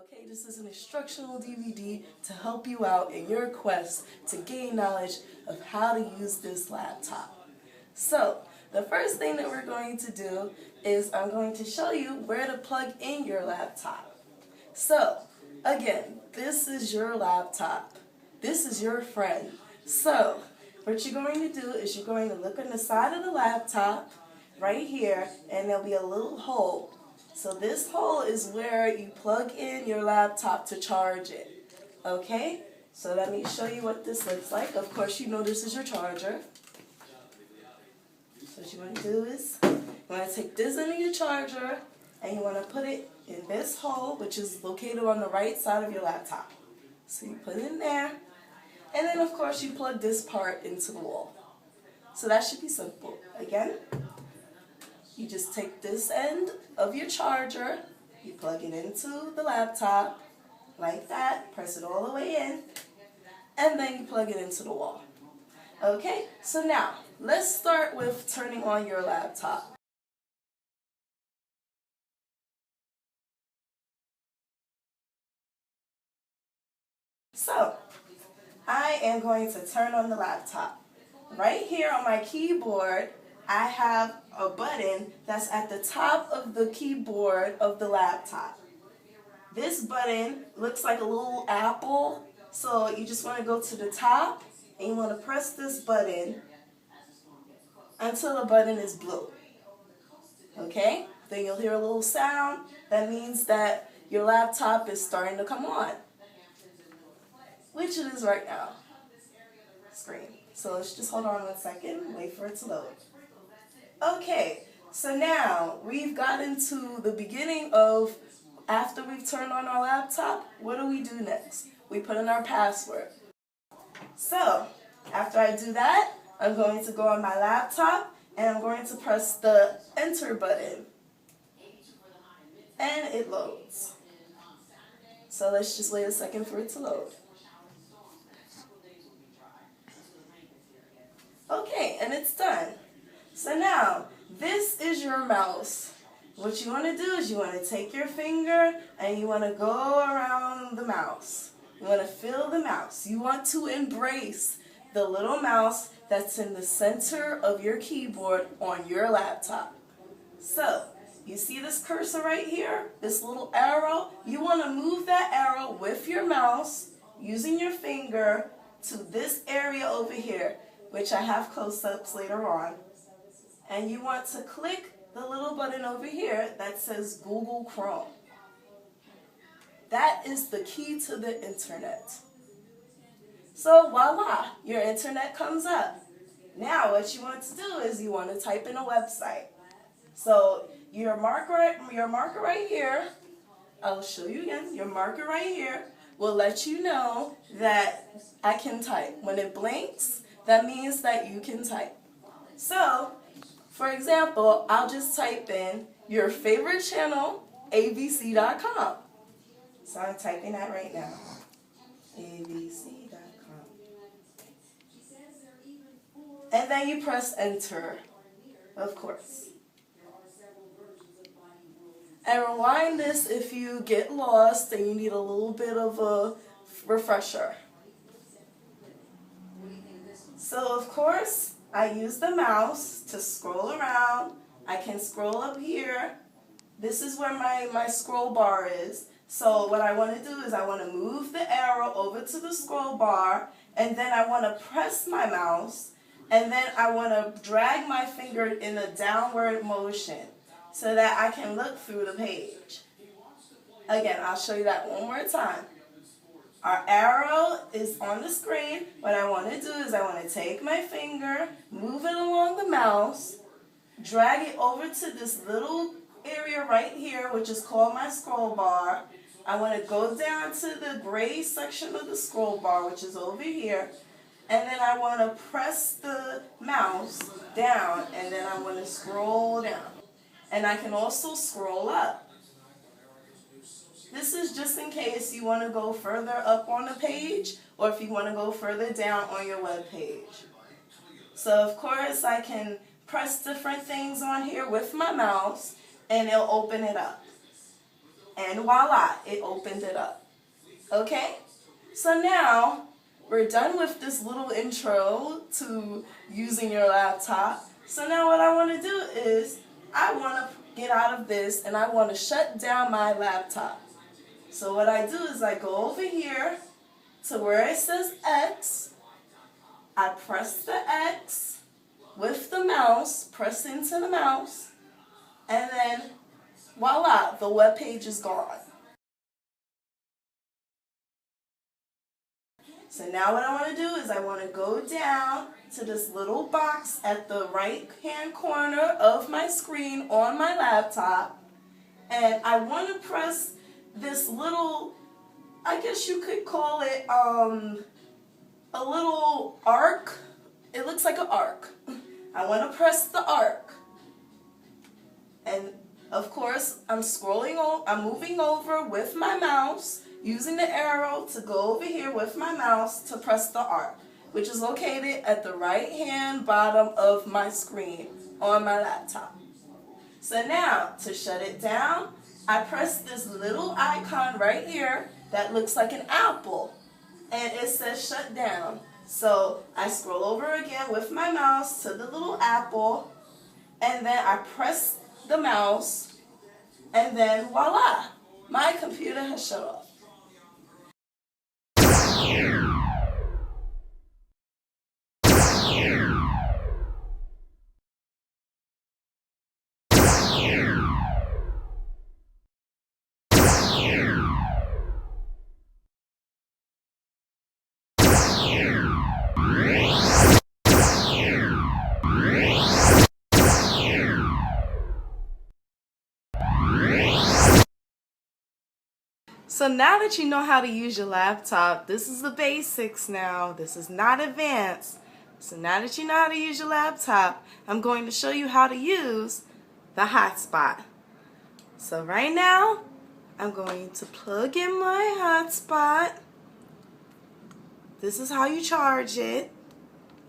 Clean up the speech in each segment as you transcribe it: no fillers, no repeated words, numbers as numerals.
Okay, this is an instructional DVD to help you out in your quest to gain knowledge of how to use this laptop. So, the first thing that we're going to do is I'm going to show you where to plug in your laptop. So, again, this is your laptop. This is your friend. So, what you're going to do is you're going to look on the side of the laptop right here, and there'll be a little hole. So this hole is where you plug in your laptop to charge it. Okay? So let me show you what this looks like. Of course, you know this is your charger. So what you want to do is you want to take this into your charger and you want to put it in this hole, which is located on the right side of your laptop. So you put it in there, and then of course you plug this part into the wall. So that should be simple. Again, you just take this end of your charger, you plug it into the laptop, like that, press it all the way in, and then you plug it into the wall. Okay, so now, let's start with turning on your laptop. So, I am going to turn on the laptop. Right here on my keyboard, I have a button that's at the top of the keyboard of the laptop. This button looks like a little apple, so you just want to go to the top and you want to press this button until the button is blue. Okay? Then you'll hear a little sound. That means that your laptop is starting to come on, which it is right now. Screen. So let's just hold on 1 second, wait for it to load. Okay, so now we've gotten to the beginning of after we've turned on our laptop, what do we do next? We put in our password. So, after I do that, I'm going to go on my laptop and I'm going to press the enter button. And it loads. So let's just wait a second for it to load. Okay, and it's done. So now, this is your mouse. What you want to do is you want to take your finger and you want to go around the mouse. You want to feel the mouse. You want to embrace the little mouse that's in the center of your keyboard on your laptop. So, you see this cursor right here? This little arrow? You want to move that arrow with your mouse using your finger to this area over here, which I have close-ups later on. And you want to click the little button over here that says Google Chrome. That is the key to the internet. So voila, your internet comes up. Now what you want to do is you want to type in a website. So your marker right here, I'll show you again, your marker right here will let you know that I can type. When it blinks, that means that you can type. So, for example, I'll just type in your favorite channel, abc.com. So I'm typing that right now. abc.com. And then you press enter, of course. And rewind this if you get lost and you need a little bit of a refresher. So of course, I use the mouse to scroll around. I can scroll up here. This is where my scroll bar is. So what I want to do is I want to move the arrow over to the scroll bar, and then I want to press my mouse, and then I want to drag my finger in a downward motion so that I can look through the page. Again, I'll show you that one more time. Our arrow is on the screen. What I want to do is I want to take my finger, move it along the mouse, drag it over to this little area right here, which is called my scroll bar. I want to go down to the gray section of the scroll bar, which is over here, and then I want to press the mouse down, and then I want to scroll down. And I can also scroll up. This is just in case you want to go further up on the page or if you want to go further down on your web page. So of course I can press different things on here with my mouse and it'll open it up. And voila, it opened it up. Okay? So now we're done with this little intro to using your laptop. So now what I want to do is I want to get out of this and I want to shut down my laptop. So what I do is I go over here to where it says X. I press the X with the mouse, press into the mouse, and then voila, the web page is gone. So now what I want to do is I want to go down to this little box at the right hand corner of my screen on my laptop, and I want to press this little, I guess you could call it a little arc. It looks like an arc. I want to press the arc, and of course I'm moving over with my mouse, using the arrow to go over here with my mouse to press the arc, which is located at the right hand bottom of my screen on my laptop. So now to shut it down, I press this little icon right here that looks like an apple, and it says shut down. So I scroll over again with my mouse to the little apple, and then I press the mouse, and then voila, my computer has shut off. So now that you know how to use your laptop, this is the basics now. This is not advanced. So now that you know how to use your laptop, I'm going to show you how to use the hotspot. So right now, I'm going to plug in my hotspot. This is how you charge it.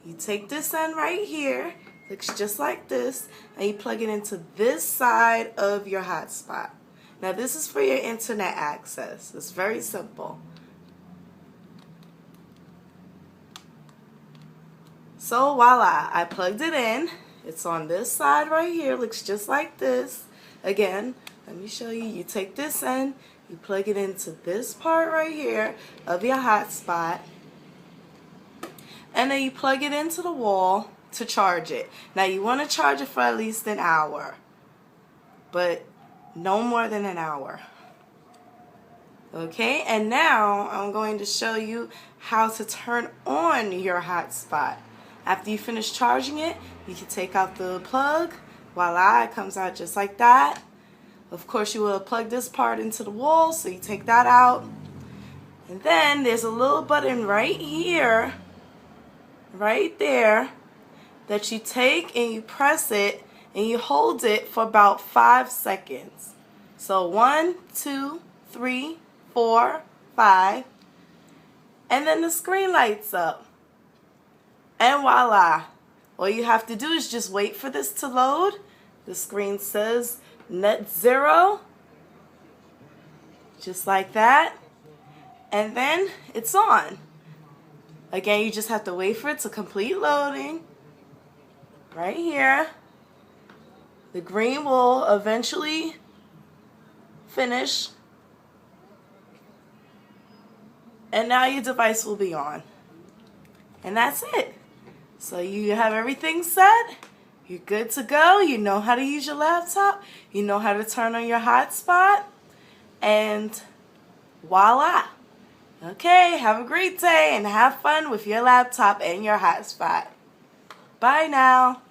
You take this end right here, looks just like this, and you plug it into this side of your hotspot. Now this is for your internet access. It's very simple. So voila, I plugged it in. It's on this side right here, looks just like this. Again, let me show you. You take this end, you plug it into this part right here of your hotspot, and then you plug it into the wall to charge it. Now you want to charge it for at least an hour, but no more than an hour. Okay, and now I'm going to show you how to turn on your hotspot. After you finish charging it, you can take out the plug. Voila, it comes out just like that. Of course, you will plug this part into the wall, so you take that out. And then there's a little button right here, right there, that you take and you press it and you hold it for about 5 seconds. So 1, 2, 3, 4, 5, and then the screen lights up. And voila, all you have to do is just wait for this to load. The screen says net 0, just like that, and then it's on. Again, you just have to wait for it to complete loading. Right here, the green will eventually finish, and now your device will be on. And that's it. So you have everything set. You're good to go. You know how to use your laptop. You know how to turn on your hotspot. And voila. Okay, have a great day and have fun with your laptop and your hotspot. Bye now.